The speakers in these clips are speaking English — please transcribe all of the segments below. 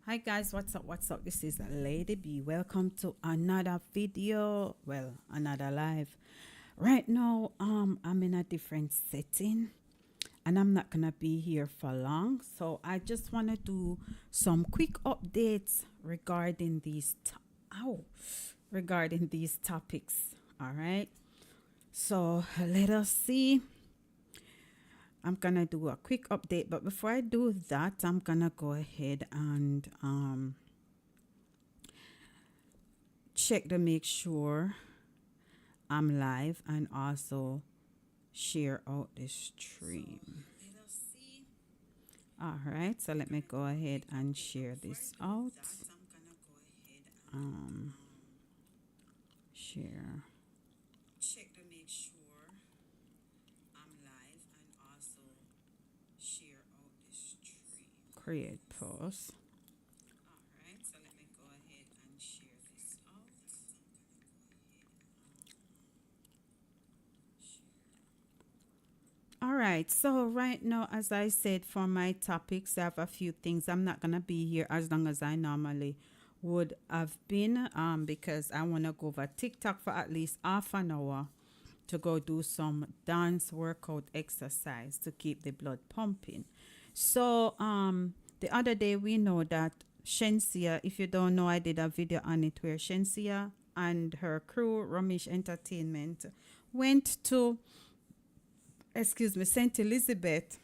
Hi guys, what's up? What's up? This is Lady B. Welcome to another video. Well, another live. Right now, I'm in a different setting and I'm not gonna be here for long. So I just wanna do some quick updates regarding regarding these topics. All right. So let us see. I'm gonna do a quick update, but before I do that, I'm gonna go ahead and check to make sure I'm live and also share out the stream. All right, so let me go ahead and share this out. Um, Share. Check to make sure I'm live and also share out the stream. Create post. All right, so let me go ahead and share this out. All right, so right now, as I said, for my topics, I have a few things. I'm not gonna be here as long as I normally would have been, because I wanna go over TikTok for at least half an hour to go do some dance workout exercise to keep the blood pumping. So, the other day we know that Shensia, if you don't know, I did a video on it where Shensia and her crew, Romeich Entertainment, went to St. Elizabeth,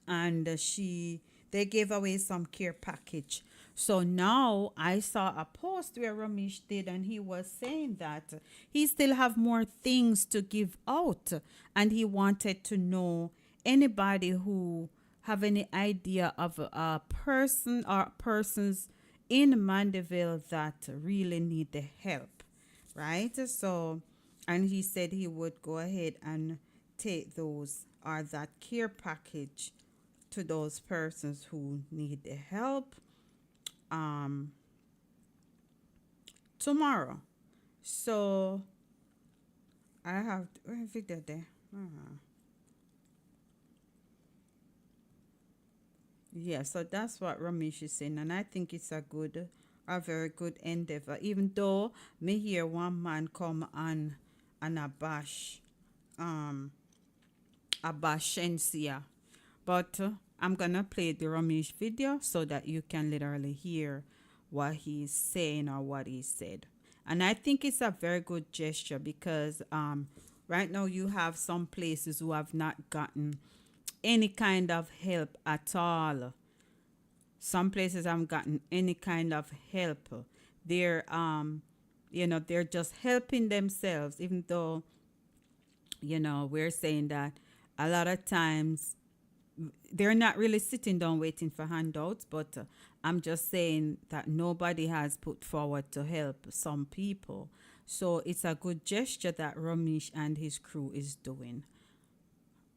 and she they gave away some care package. So now I saw a post where Ramesh did, and he was saying that he still have more things to give out, and he wanted to know anybody who have any idea of a person or persons in Mandeville that really need the help, right? So, and he said he would go ahead and take those or that care package to those persons who need the help um tomorrow. So I have where video there. Yeah, so that's what Ramesh is saying, and I think it's a very good endeavor. Even though me hear one man come on and um a bash Shensia. But I'm gonna play the Ramesh video so that you can literally hear what he's saying or what he said. And I think it's a very good gesture because right now you have some places who have not gotten any kind of help at all. Some places haven't gotten any kind of help. They're they're just helping themselves, even though we're saying that a lot of times they're not really sitting down waiting for handouts, but I'm just saying that nobody has put forward to help some people. So it's a good gesture that Ramesh and his crew is doing.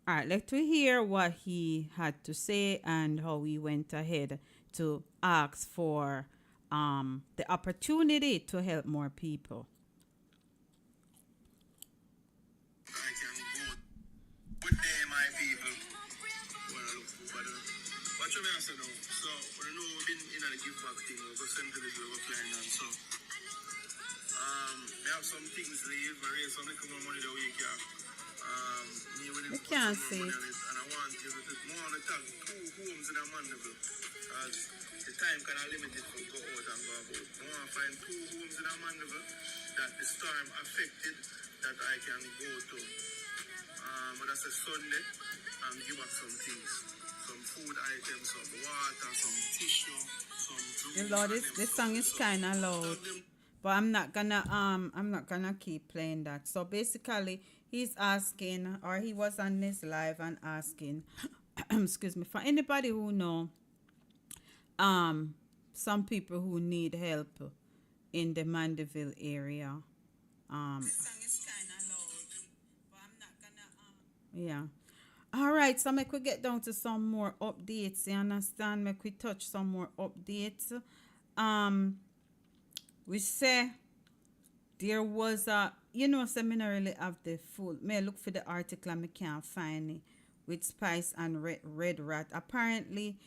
All right, let's hear what he had to say and how he went ahead to ask for the opportunity to help more people. Good day, my people. Well, what you may say now? So, we know we've been in a give back thing, we've got sent to the we're flying on. So, we have some things leave, we raise some little more money the week, yeah. Me when we can't see it. And I want you to more on the tag two homes in a Mandeville. The time kind of limited for go out and go about. I want to find two homes in a Mandeville that the storm affected that I can go to. But that's a Sunday and give us some things. Some food items, some water, some tissue, some juice. You know, this song is kinda loud. But I'm not gonna keep playing that. So basically he's asking, or he was on this live and asking excuse me, for anybody who know some people who need help in the Mandeville area. This song is kinda loud, but I'm not gonna yeah. All right, so make we get down to some more updates. You understand? Make we touch some more updates. We say there was a seminarily of the full. May I look for the article and I can't find it with Spice and Red Rat. Apparently,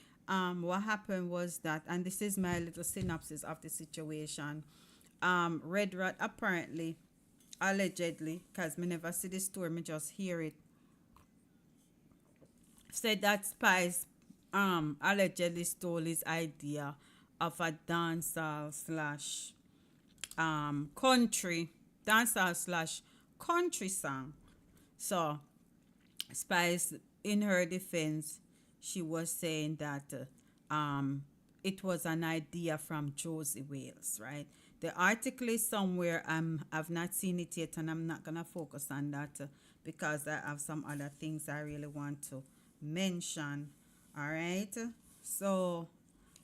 what happened was that, and this is my little synopsis of the situation. Red Rat apparently, allegedly, because me never see the story, me just hear it, said that Spice allegedly stole his idea of a dancehall slash country dancehall slash country song. So Spice, in her defense, she was saying that it was an idea from Josie Wales, right? The article is somewhere. I've not seen it yet, and I'm not gonna focus on that because I have some other things I really want to mention. All right, so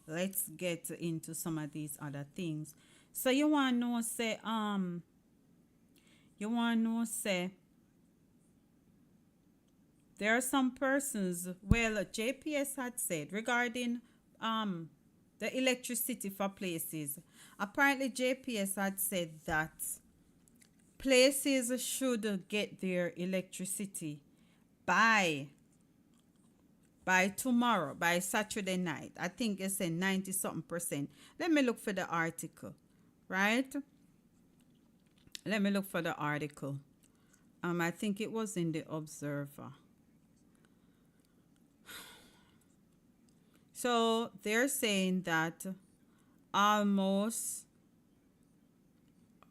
let's get into some of these other things. So you want to know say there are some persons, well, JPS had said regarding the electricity for places. Apparently JPS had said that places should get their electricity by tomorrow, by Saturday night. I think it's a 90 something percent. Let me look for the article, right? Let me look for the article. I think it was in the Observer. So they're saying that almost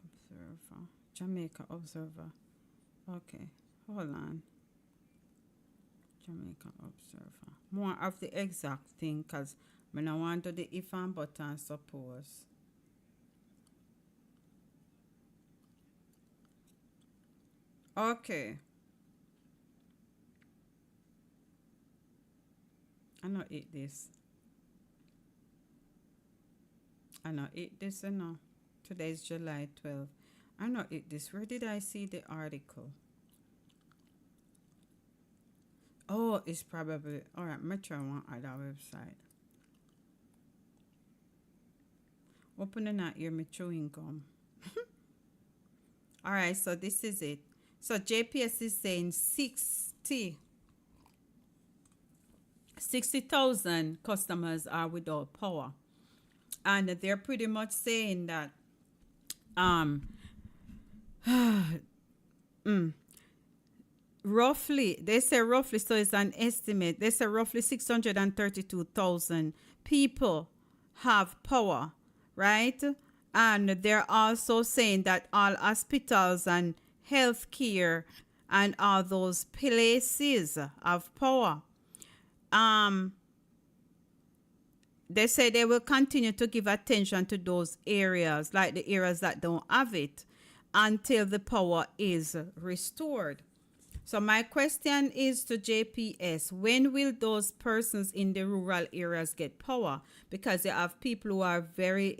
Observer, Jamaica Observer. Okay, hold on. Jamaica Observer. More of the exact thing, because I don't want to do the if and but and suppose. Okay. I not eat this. I not eat this, you know. Today is July 12th. I not eat this. Where did I see the article? Oh, it's probably all right. I'm try one other website. Opening out here, my chewing gum. All right, so this is it. So JPS is saying 60,000 customers are without power, and they're pretty much saying that um roughly, they say roughly, so it's an estimate, they say roughly 632,000 people have power, right? And they're also saying that all hospitals and healthcare and all those places have power. um they say they will continue to give attention to those areas, like the areas that don't have it, until the power is restored. So my question is to JPS, when will those persons in the rural areas get power? Because they have people who are very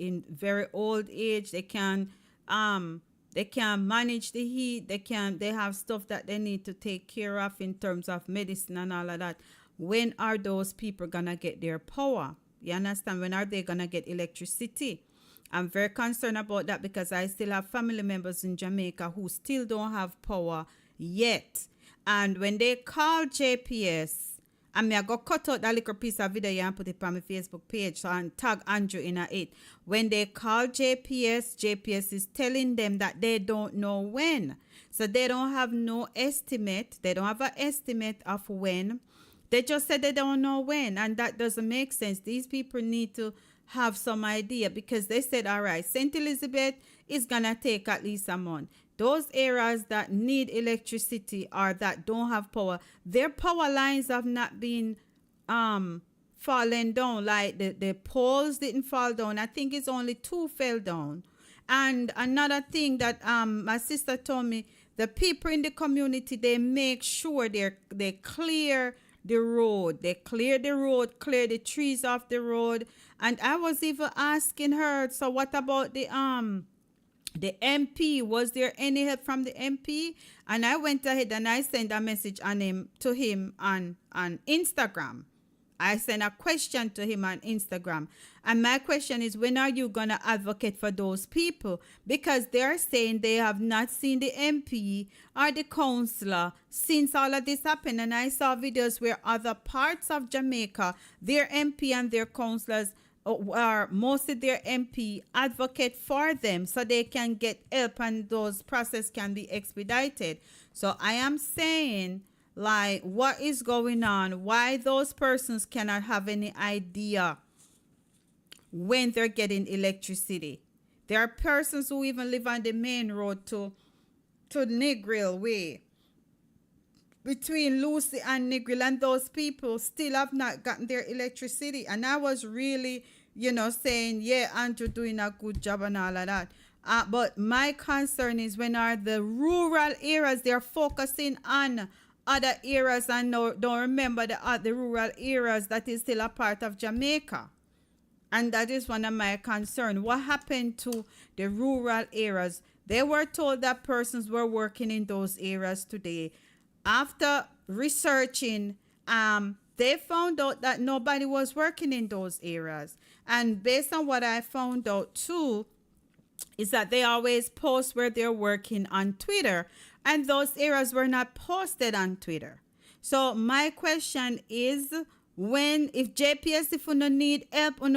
old age, they can manage the heat, they have stuff that they need to take care of in terms of medicine and all of that. When are those people gonna get their power? You understand? When are they gonna get electricity? I'm very concerned about that because I still have family members in Jamaica who still don't have power yet. And when they call JPS, I mean, I got cut out that little piece of video and put it on my Facebook page, so and tag Andrew in it. When they call JPS is telling them that they don't know when. So they don't have no estimate. They don't have an estimate of when. They just said they don't know when, and that doesn't make sense. These people need to have some idea, because they said, all right, St. Elizabeth is going to take at least a month. Those areas that need electricity or that don't have power, their power lines have not been fallen down. Like the poles didn't fall down. I think it's only 2 fell down. And another thing that my sister told me, the people in the community, they make sure they clear the road. They clear the road, clear the trees off the road. And I was even asking her, so what about the MP? Was there any help from the MP? And I went ahead and I sent a message to him on Instagram. I sent a question to him on Instagram. And my question is, when are you going to advocate for those people? Because they're saying they have not seen the MP or the councillor since all of this happened. And I saw videos where other parts of Jamaica, their MP and their councillors, or mostly their MP, advocate for them so they can get help and those process can be expedited. So I am saying, like, what is going on? Why those persons cannot have any idea when they're getting electricity? There are persons who even live on the main road to Negril Way, between Lucy and Negril, and those people still have not gotten their electricity. And I was really, saying, yeah, Andrew doing a good job and all of that. But my concern is, when are the rural areas, they're focusing on other areas and don't remember the rural areas that is still a part of Jamaica. And that is one of my concerns. What happened to the rural areas? They were told that persons were working in those areas today. After researching, they found out that nobody was working in those areas. And based on what I found out too, is that they always post where they're working on Twitter, and those areas were not posted on Twitter. So my question is, if JPS, if you need help, you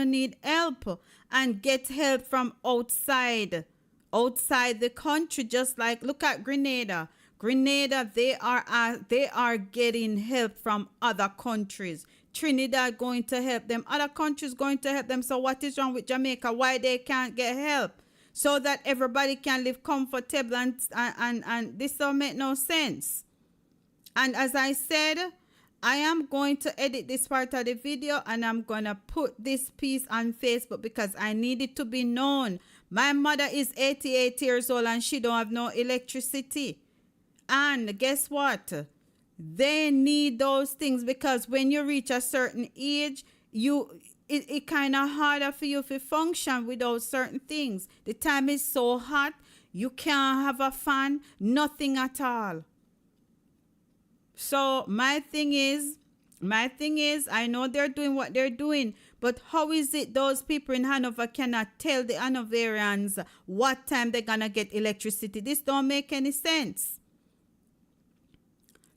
need help and get help from outside the country, just like, look at Grenada. Grenada, they are getting help from other countries. Trinidad going to help them. Other countries going to help them. So what is wrong with Jamaica? Why they can't get help? So that everybody can live comfortable, and this don't make no sense. And as I said, I am going to edit this part of the video and I'm going to put this piece on Facebook because I need it to be known. My mother is 88 years old and she don't have no electricity. And guess what? They need those things, because when you reach a certain age, it kind of harder for you to function without certain things. The time is so hot, you can't have a fan, nothing at all. So my thing is, I know they're doing what they're doing, but how is it those people in Hanover cannot tell the Hanoverians what time they're gonna get electricity? This don't make any sense.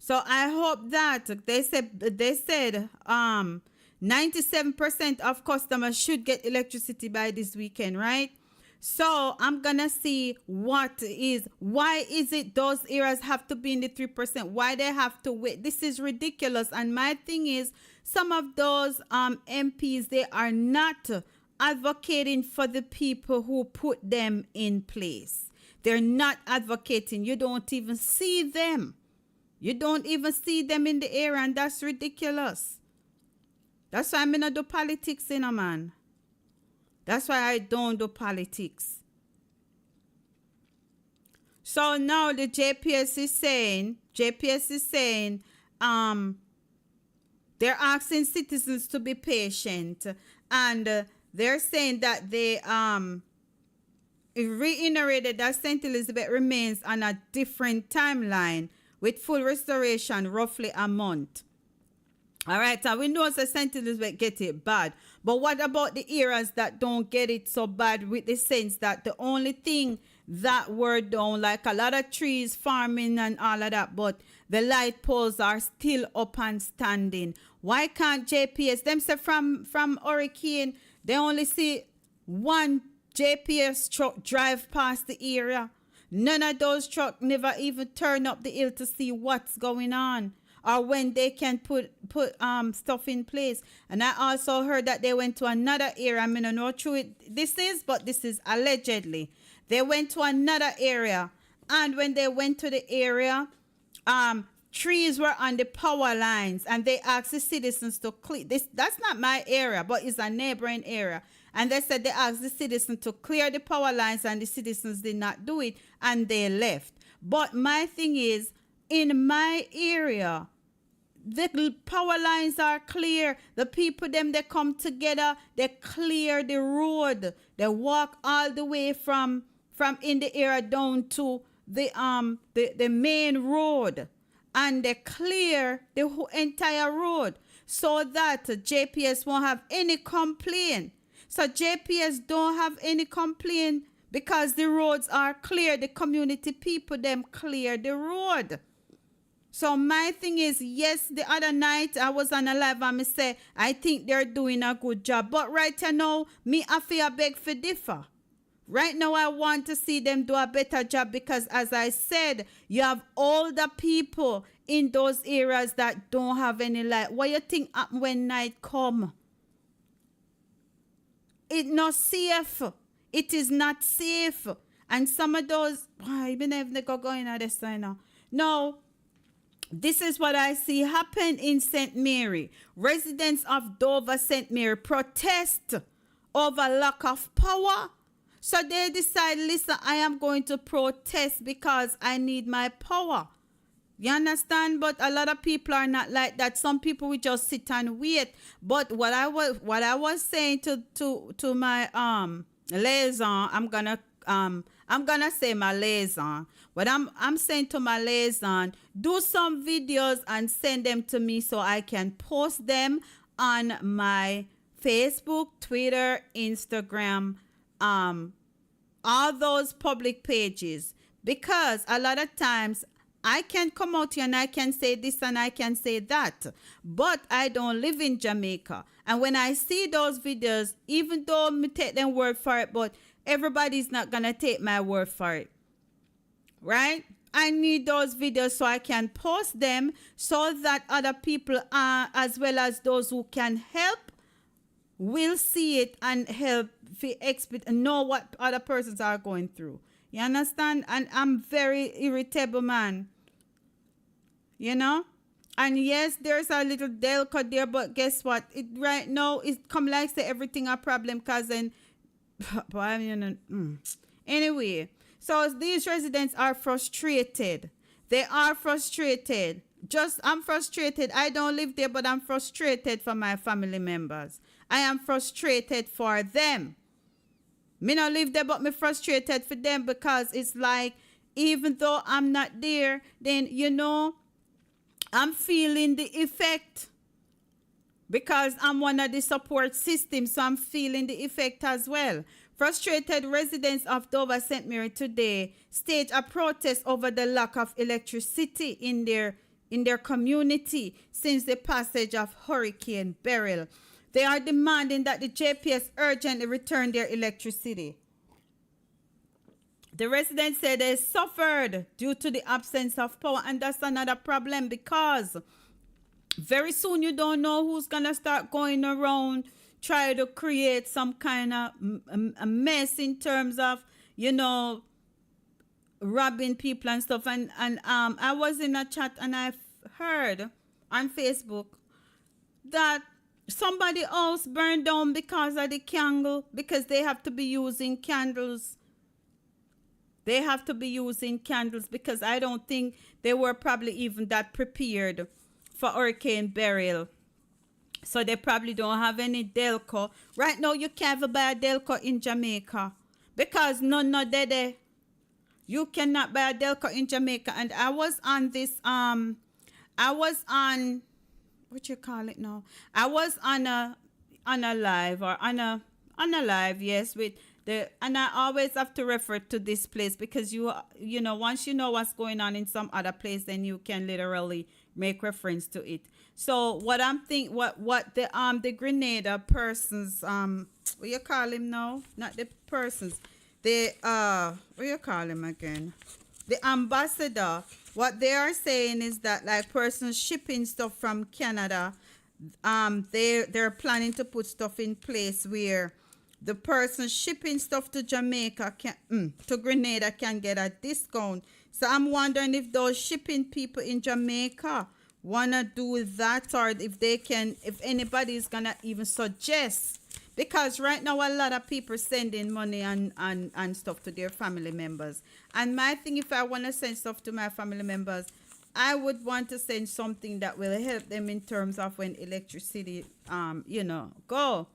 So I hope that they said 97% of customers should get electricity by this weekend, right? So I'm going to see why is it those areas have to be in the 3%? Why they have to wait? This is ridiculous. And my thing is, some of those MPs, they are not advocating for the people who put them in place. They're not advocating. You don't even see them. You don't even see them in the area, and that's ridiculous. That's why I'm not do politics, man. That's why I don't do politics. So now the JPS is saying, they're asking citizens to be patient, and they're saying that they reiterated that St. Elizabeth remains on a different timeline with full restoration roughly a month. All right, so we know that St. Elizabeth get it bad. But what about the areas that don't get it so bad, with the sense that the only thing that were down, like a lot of trees, farming and all of that, but the light poles are still up and standing? Why can't JPS, them say from Hurricane, they only see one JPS truck drive past the area? None of those trucks never even turn up the hill to see what's going on, or when they can put stuff in place. And I also heard that they went to another area. I mean, I don't know how true this is, but this is allegedly. They went to another area, and when they went to the area, trees were on the power lines, and they asked the citizens to clear this. That's not my area, but it's a neighboring area. And they said they asked the citizens to clear the power lines, and the citizens did not do it, and they left. But my thing is, in my area, the power lines are clear. The people, them, they come together, they clear the road. They walk all the way from in the area down to the main road, and they clear the whole entire road. so that JPS won't have any complaint. So JPS don't have any complaint because the roads are clear. The community people them clear the road. So my thing is, yes, the other night I was on a live and me say, I think they're doing a good job. But right now, me I feel beg for differ. Right now, I want to see them do a better job because, as I said, you have older people in those areas that don't have any light. What you think happen when night come? It's not safe. It is not safe. And some of those, I even if they go going at this time now. No, this is what I see happen in St. Mary. Residents of Dover St. Mary protest over lack of power. So they decide, listen, I am going to protest because I need my power. You understand? But a lot of people are not like that. Some people will just sit and wait. But what I was saying to my liaison, I'm gonna say my liaison. What I'm saying to my liaison, do some videos and send them to me so I can post them on my Facebook, Twitter, Instagram, all those public pages, because a lot of times I can come out here and I can say this and I can say that, but I don't live in Jamaica. And when I see those videos, even though me take them word for it, but everybody's not gonna take my word for it, right? I need those videos so I can post them so that other people, as well as those who can help, will see it and help know what other persons are going through. You understand? And I'm very irritable, man. You know? And yes, there's a little Delco there, but guess what? It right now it come like say everything a problem, cousin. Anyway, so these residents are frustrated. They are frustrated. I'm frustrated. I don't live there, but I'm frustrated for my family members. I am frustrated for them. Me not live there, but me frustrated for them because it's like, even though I'm not there, then, I'm feeling the effect because I'm one of the support systems, so I'm feeling the effect as well. Frustrated residents of Dover St. Mary today staged a protest over the lack of electricity in their community since the passage of Hurricane Beryl. They are demanding that the JPS urgently return their electricity. The residents said they suffered due to the absence of power, and that's another problem because very soon you don't know who's going to start going around try to create some kind of a mess in terms of, robbing people and stuff. And I was in a chat and I heard on Facebook that somebody else burned down because of the candle, because they have to be using candles. They have to be using candles because I don't think they were probably even that prepared for Hurricane Beryl. So they probably don't have any Delco. Right now, you can't even buy a Delco in Jamaica because none of there. You cannot buy a Delco in Jamaica. And I was on this, what you call it now? I was on a live or on a live, yes, with and I always have to refer to this place because once you know what's going on in some other place, then you can literally make reference to it. So what I'm thinking, what the Grenada persons, what you call him now? Not the persons, what you call him again? The ambassador. What they are saying is that like persons shipping stuff from Canada, they're planning to put stuff in place where the person shipping stuff to Jamaica to Grenada can get a discount. So I'm wondering if those shipping people in Jamaica wanna do that, or if anybody is gonna even suggest, because right now a lot of people sending money and stuff to their family members. And my thing, if I want to send stuff to my family members, I would want to send something that will help them in terms of when electricity go.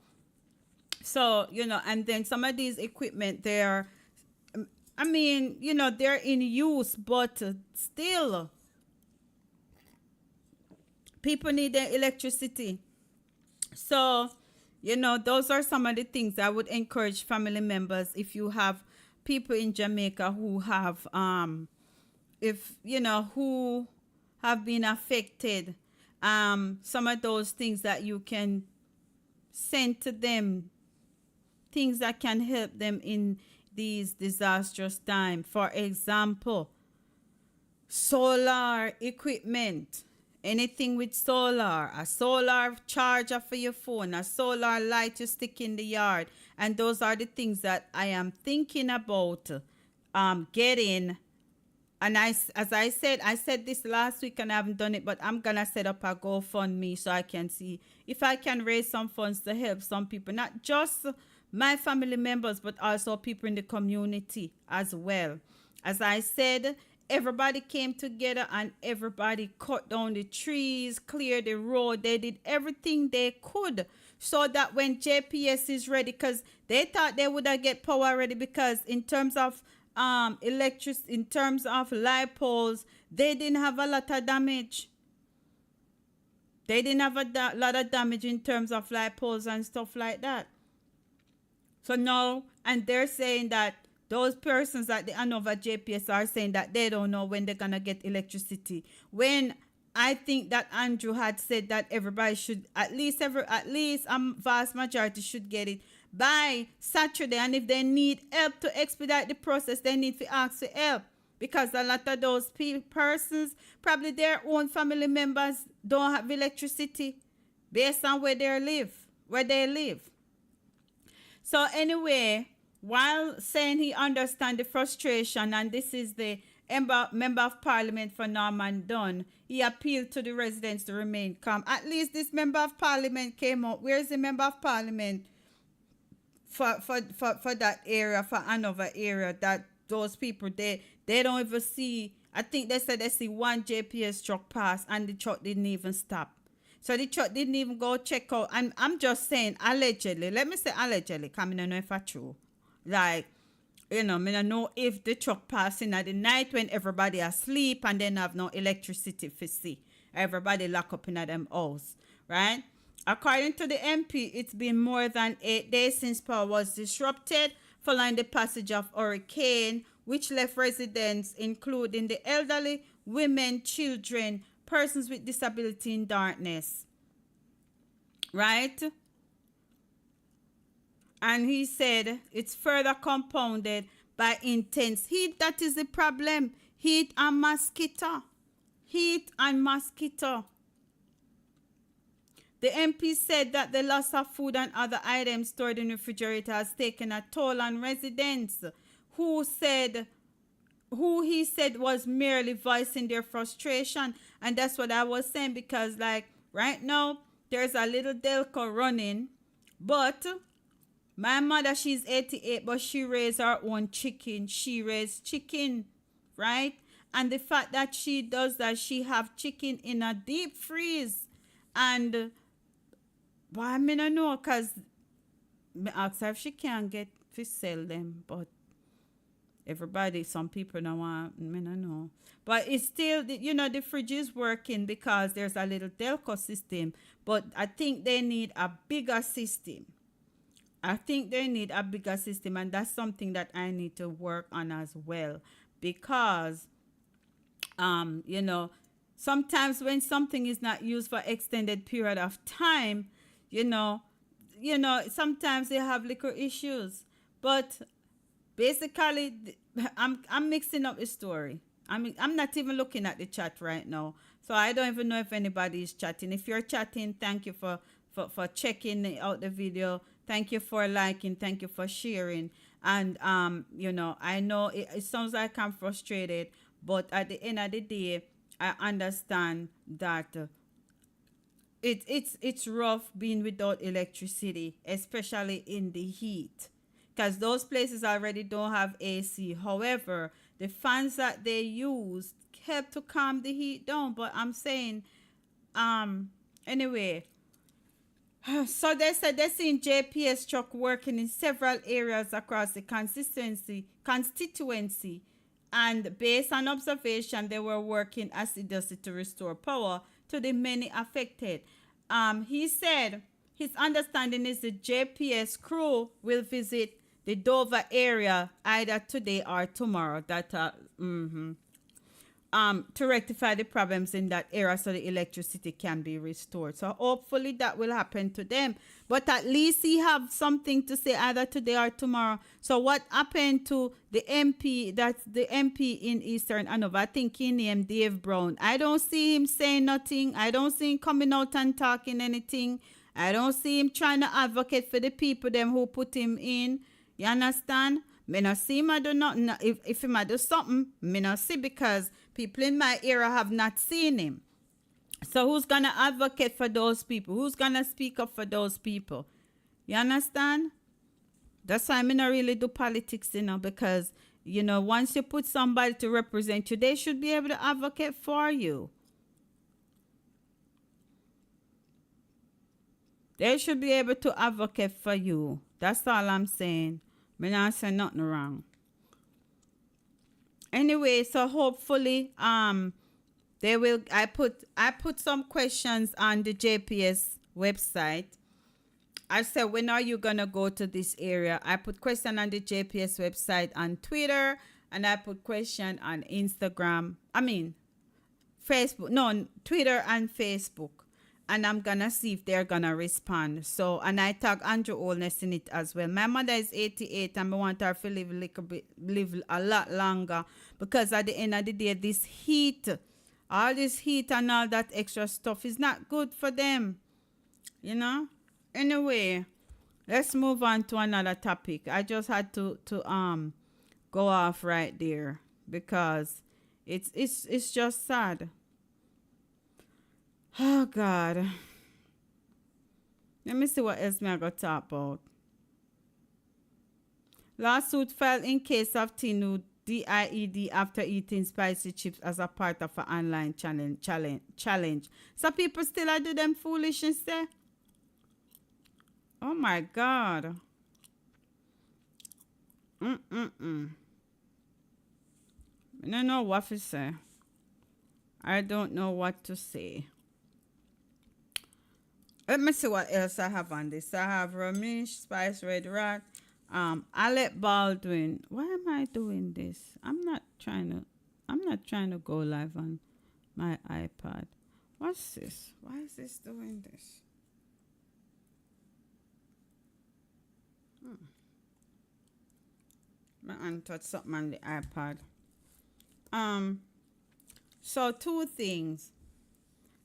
So, and then some of these equipment, they're in use, but still, people need their electricity. So, those are some of the things I would encourage family members. If you have people in Jamaica who have if who have been affected, some of those things that you can send to them, things that can help them in these disastrous times. For example, solar equipment, anything with solar, a solar charger for your phone, a solar light you stick in the yard. And those are the things that I am thinking about getting. And as I said this last week and I haven't done it, but I'm gonna set up a GoFundMe so I can see if I can raise some funds to help some people, not just my family members, but also people in the community as well. As I said, everybody came together and everybody cut down the trees, cleared the road. They did everything they could so that when JPS is ready, because they thought they would have get power ready, because in terms of in terms of light poles, they didn't have a lot of damage. They didn't have a lot of damage in terms of light poles and stuff like that. So now, and they're saying that those persons at the Anova JPS are saying that they don't know when they're gonna get electricity. When I think that Andrew had said that everybody should at least vast majority should get it by Saturday, and if they need help to expedite the process, they need to ask for help, because a lot of those persons, probably their own family members, don't have electricity based on where they live. So anyway, while saying he understands the frustration, and this is the member of parliament for Norman Dunn, he appealed to the residents to remain calm. At least this member of parliament came out. Where's the member of parliament for that area, for Hanover area, that those people, they don't even see. I think they said they see one JPS truck pass and the truck didn't even stop. So the truck didn't even go check out. And I'm just saying allegedly. Let me say allegedly, because I don't know if it's true. Like, I don't know if the truck passing at the night when everybody asleep and then have no electricity for see. Everybody lock up in them house, right? According to the MP, it's been more than 8 days since power was disrupted following the passage of hurricane, which left residents, including the elderly, women, children, persons with disability, in darkness. Right? And he said it's further compounded by intense heat. That is the problem. Heat and mosquito. Heat and mosquito. The MP said that the loss of food and other items stored in the refrigerator has taken a toll on residents who he said was merely voicing their frustration. And that's what I was saying, because like right now there's a little Delco running, but my mother, she's 88, but she raised her own chicken. She raised chicken, right? And the fact that she does that, she have chicken in a deep freeze. And but I mean, I know, because I asked her if she can get to sell them, but some people don't want, I mean, I know. But it's still, the fridge is working because there's a little Delco system, but I think they need a bigger system. And that's something that I need to work on as well, because, sometimes when something is not used for extended period of time, sometimes they have liquor issues. But basically, I'm mixing up the story. I'm not even looking at the chat right now, so I don't even know if anybody is chatting. If you're chatting, thank you for checking out the video. Thank you for liking. Thank you for sharing. And I know it sounds like I'm frustrated, but at the end of the day, I understand that it's rough being without electricity, especially in the heat, because those places already don't have AC. However, the fans that they use help to calm the heat down. But I'm saying, anyway. So they said they're seeing JPS truck working in several areas across the constituency, and based on observation, they were working assiduously to restore power to the many affected. He said his understanding is the JPS crew will visit the Dover area either today or tomorrow. That to rectify the problems in that area so the electricity can be restored. So hopefully that will happen to them. But at least he have something to say either today or tomorrow. So what happened to the MP, that's the MP in Eastern Hanover, I think he named Dave Brown. I don't see him saying nothing. I don't see him coming out and talking anything. I don't see him trying to advocate for the people them who put him in. You understand? Me not see him, I do not know. If he might do something, me not see because people in my area have not seen him. So who's going to advocate for those people? Who's going to speak up for those people? You understand? That's why I not really do politics, because, once you put somebody to represent you, they should be able to advocate for you. They should be able to advocate for you. That's all I'm saying. Me not say nothing wrong. Anyway, so hopefully, they will. I put some questions on the JPS website. I said, when are you gonna go to this area? I put question on the JPS website on Twitter, and I put question on Instagram. Facebook. No, Twitter and Facebook. And I'm gonna see if they're gonna respond. So, and I tag Andrew Olness in it as well. My mother is 88 and I want her to live a lot longer, because at the end of the day, this heat, all this heat and all that extra stuff is not good for them. Anyway, let's move on to another topic. I just had to go off right there because it's just sad. Oh, God. Let me see what else I got to talk about. Lawsuit filed in case of teen who DIED after eating spicy chips as a part of an online challenge. So people still do them foolishness there? Oh, my God. I don't know what to say. I don't know what to say. Let me see what else I have on this. I have Romeich, Spice Red Rat, Alec Baldwin. Why am I doing this? I'm not trying to go live on my iPad. What's this? Why is this doing this? I untouched something on the iPad. So two things.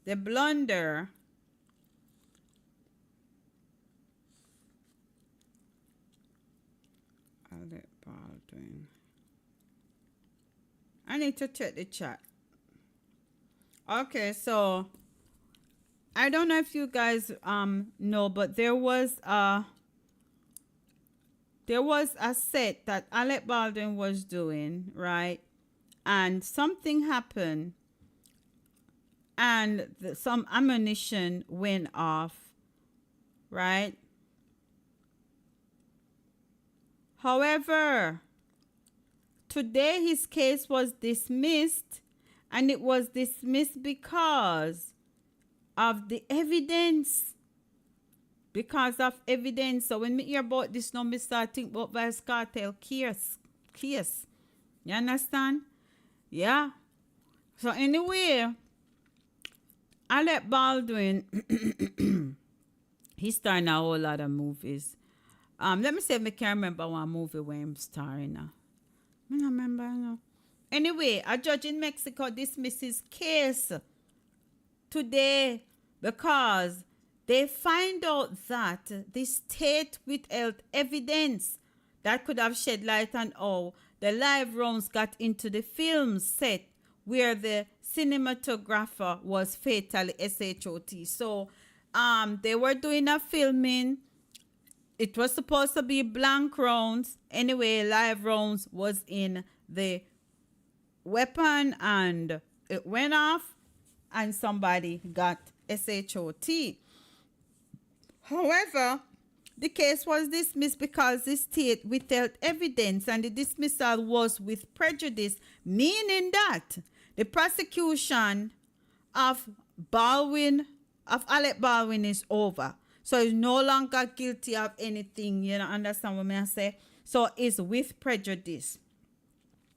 The blunder. Alec Baldwin. I need to check the chat. Okay, so I don't know if you guys know, but there was a set that Alec Baldwin was doing, right? And something happened, and some ammunition went off, right? However, today his case was dismissed, and it was dismissed because of the evidence. Because of evidence. So when me hear about this now, me start think about vice cartel case. You understand? Yeah. So anyway, Alec Baldwin, he's starring a whole lot of movies. Let me see if I can remember one movie where I'm starring now. I don't remember now. Anyway, a judge in Mexico dismisses case today because they find out that the state withheld evidence that could have shed light on how the live rounds got into the film set where the cinematographer was fatally SHOT. So they were doing a filming. It was supposed to be blank rounds. Anyway, live rounds was in the weapon and it went off and somebody got SHOT. However, the case was dismissed because the state withheld evidence and the dismissal was with prejudice, meaning that the prosecution of Alec Baldwin is over. So he's no longer guilty of anything. You know, understand what I say? So it's with prejudice.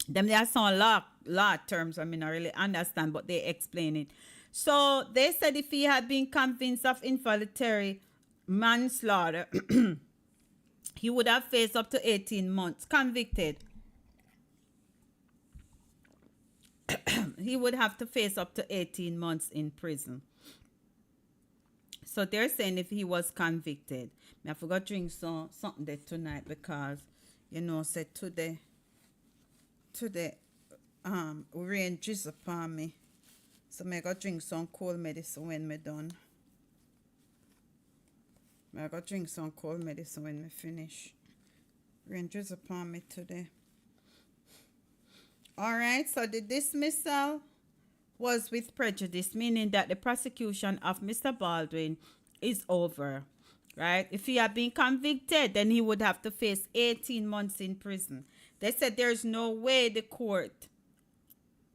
Them there are some law terms I mean I really understand, but they explain it. So they said if he had been convinced of involuntary manslaughter, he would have faced up to 18 months. Convicted, he would have to face up to 18 months in prison. So they're saying if he was convicted. I forgot to drink something there tonight because, said today rain drizzle upon me. So I go drink some cold medicine when me done. I go drink some cold medicine when me finish. Rain drizzle upon me today. Alright, so the dismissal was with prejudice, meaning that the prosecution of Mr. Baldwin is over. Right? If he had been convicted, then he would have to face 18 months in prison. They said there's no way the court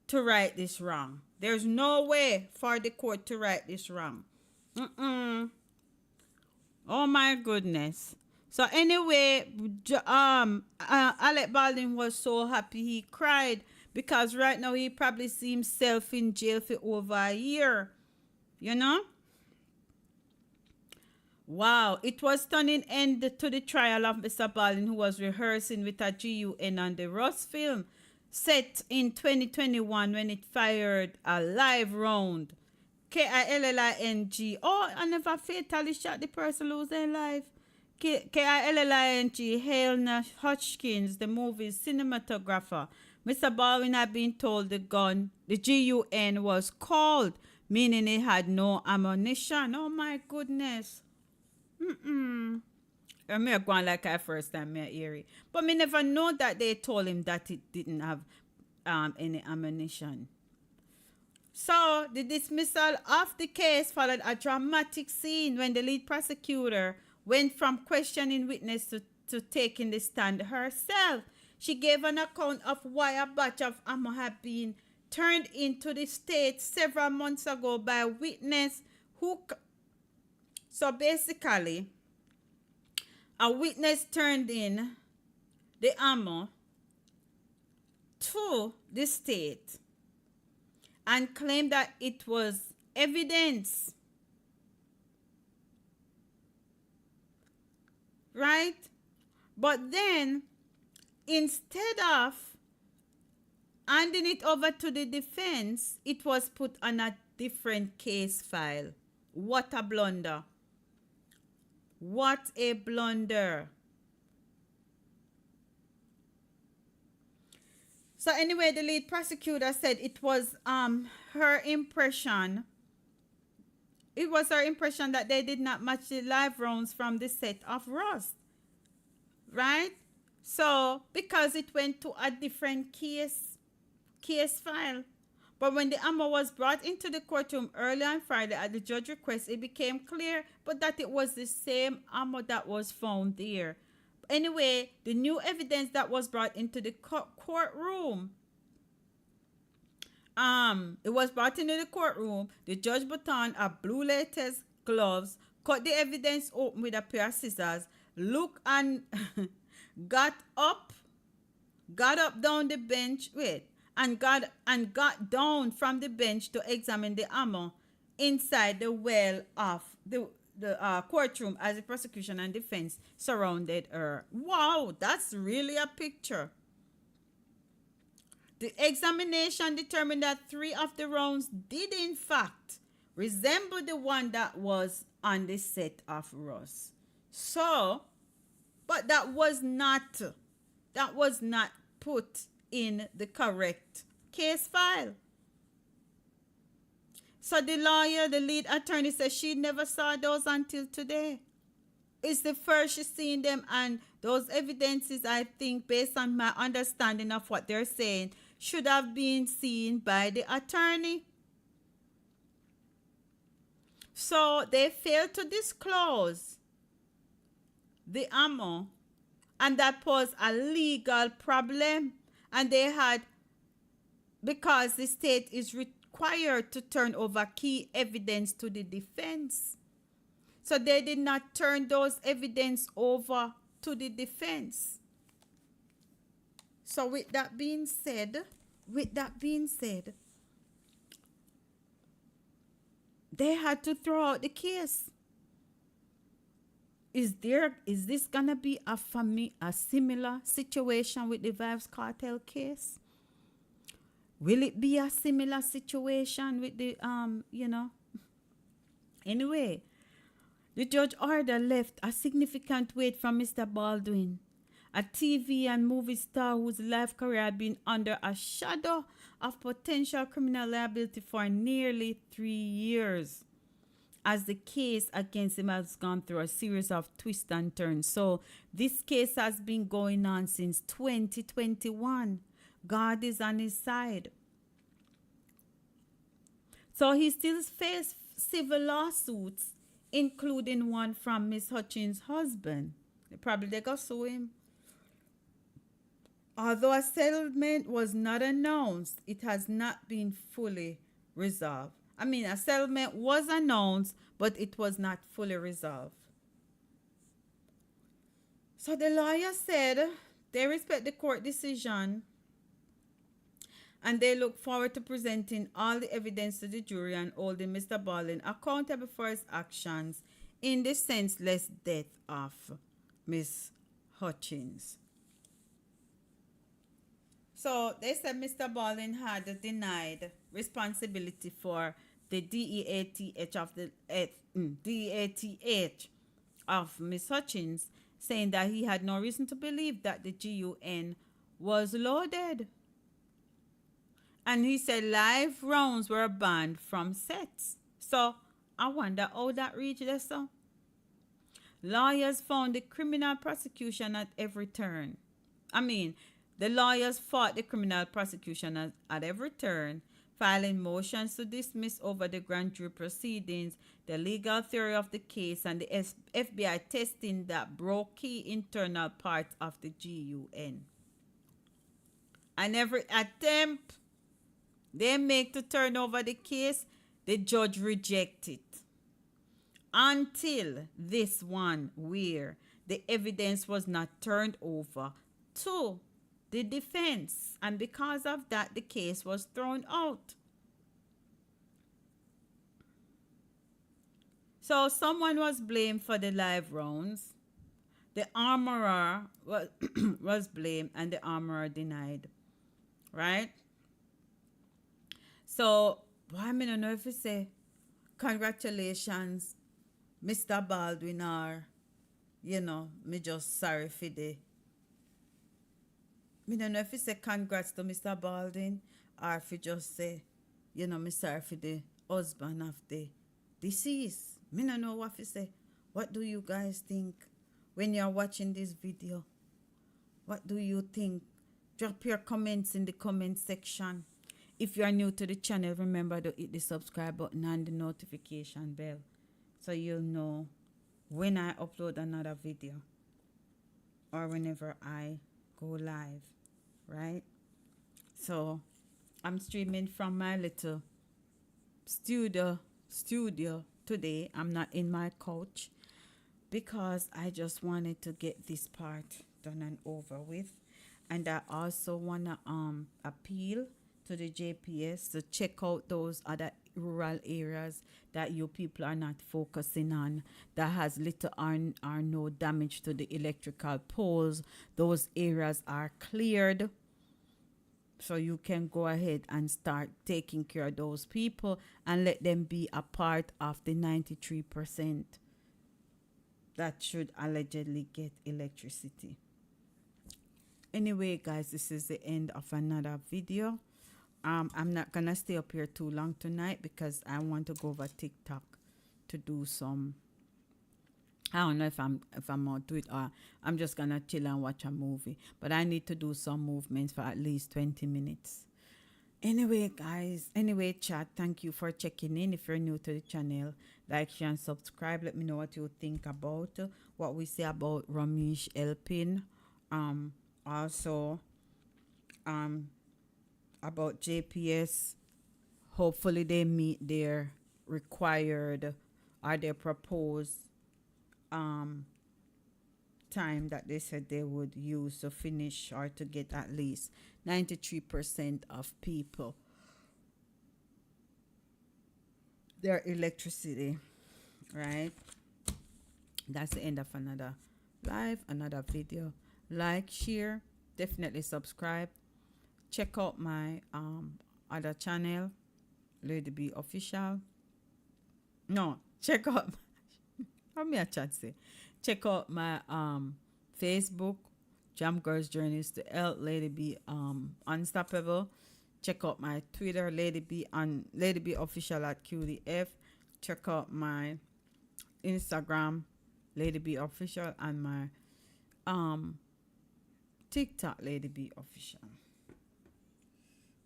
to right this wrong. There's no way for the court to right this wrong. Oh my goodness. So anyway, Alec Baldwin was so happy he cried because right now he probably see himself in jail for over a year. You know? Wow, it was stunning end to the trial of Mr. Baldwin, who was rehearsing with a GUN on the Ross film set in 2021 when it fired a live round. Killing. Oh, I never fatally shot the person who's their life. Killing. Hale Hodgkins, the movie's cinematographer. Mr. Baldwin had been told the GUN was cold, meaning it had no ammunition. Oh my goodness. I'm going like I first time me hear it. But me never know that they told him that it didn't have any ammunition. So the dismissal of the case followed a dramatic scene when the lead prosecutor went from questioning witness to taking the stand herself. She gave an account of why a batch of ammo had been turned into the state several months ago by a witness who... So basically, a witness turned in the ammo to the state and claimed that it was evidence. Right? But then, instead of handing it over to the defense, it was put on a different case file. What a blunder. What a blunder. So anyway, the lead prosecutor said it was her impression. It was her impression that they did not match the live rounds from the set of Rust. Right? So, because it went to a different case file. But when the ammo was brought into the courtroom early on Friday at the judge's request, it became clear but that it was the same ammo that was found there. Anyway, the new evidence that was brought into the courtroom, it was brought into the courtroom. The judge put on a blue latex gloves, cut the evidence open with a pair of scissors, looked and got up down the bench, and got down from the bench to examine the ammo inside the well of the courtroom as the prosecution and defense surrounded her. Wow, that's really a picture. The examination determined that 3 of the rounds did in fact resemble the one that was on the set of Ross. So, but that was not put in the correct case file. So the lawyer, the lead attorney, says she never saw those until today. It's the first she's seen them, and those evidences, I think, based on my understanding of what they're saying, should have been seen by the attorney. So they failed to disclose the ammo, and that posed a legal problem. And they had, because the state is required to turn over key evidence to the defense. So they did not turn those evidence over to the defense. So with that being said, they had to throw out the case. Is this gonna be a similar situation with the Vibes Cartel case? Will it be a similar situation with the Anyway, the judge order left a significant weight from Mr. Baldwin, a TV and movie star whose life career had been under a shadow of potential criminal liability for nearly 3 years, as the case against him has gone through a series of twists and turns. So this case has been going on since 2021. God is on his side. So he still faces civil lawsuits, including one from Miss Hutchins' husband. They go sue him. Although a settlement was not announced, it has not been fully resolved. I mean, a settlement was announced, but it was not fully resolved. So the lawyer said they respect the court decision and they look forward to presenting all the evidence to the jury and holding Mr. Baldwin accountable for his actions in the senseless death of Miss Hutchins. So they said Mr. Baldwin had denied responsibility for the DEATH of Miss Hutchins, saying that he had no reason to believe that the GUN was loaded. And he said live rounds were banned from sets. So I wonder how that reached there. So lawyers found the criminal prosecution at every turn. The lawyers fought the criminal prosecution at every turn, filing motions to dismiss over the grand jury proceedings, the legal theory of the case, and the FBI testing that broke key internal parts of the GUN. And every attempt they make to turn over the case, the judge rejects it. Until this one where the evidence was not turned over to the defense. And because of that, the case was thrown out. So someone was blamed for the live rounds. The armorer was blamed and the armorer denied. Right? So, I don't know if you say, congratulations, Mr. Baldwin, or, me just sorry for the. I don't know if you say congrats to Mr. Baldwin, or if you just say, me sorry for the husband of the deceased. I don't know what you say. What do you guys think when you're watching this video? What do you think? Drop your comments in the comment section. If you are new to the channel, remember to hit the subscribe button and the notification bell so you'll know when I upload another video or whenever I go live, right? So I'm streaming from my little studio today. I'm not in my couch because I just wanted to get this part done and over with. And I also want to appeal to the JPS to check out those other rural areas that you people are not focusing on, that has little or no damage to the electrical poles. Those areas are cleared, so you can go ahead and start taking care of those people and let them be a part of the 93% that should allegedly get electricity. Anyway, guys, this is the end of another video. I'm not gonna stay up here too long tonight because I want to go over TikTok to do some. I don't know if I'm gonna do it or I'm just gonna chill and watch a movie. But I need to do some movements for at least 20 minutes. Anyway, guys. Anyway, chat. Thank you for checking in. If you're new to the channel, like, share, and subscribe. Let me know what you think about what we say about Romeich helping. Also, about JPS, hopefully they meet their required or their proposed um time that they said they would use to finish or to get at least 93% of people their electricity, right? That's the end of another live, another video. Like, share, definitely subscribe. Check out my other channel, Lady B Official. No, check out how me a chat say. Check out my Facebook, Jam Girls Journeys to Health, Lady B Unstoppable. Check out my Twitter, Lady B Official at QDF. Check out my Instagram, Lady B Official, and my um TikTok, Lady B Official.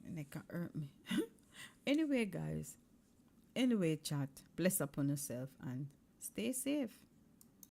And they can hurt me. Anyway, guys. Anyway, chat. Bless upon yourself and stay safe.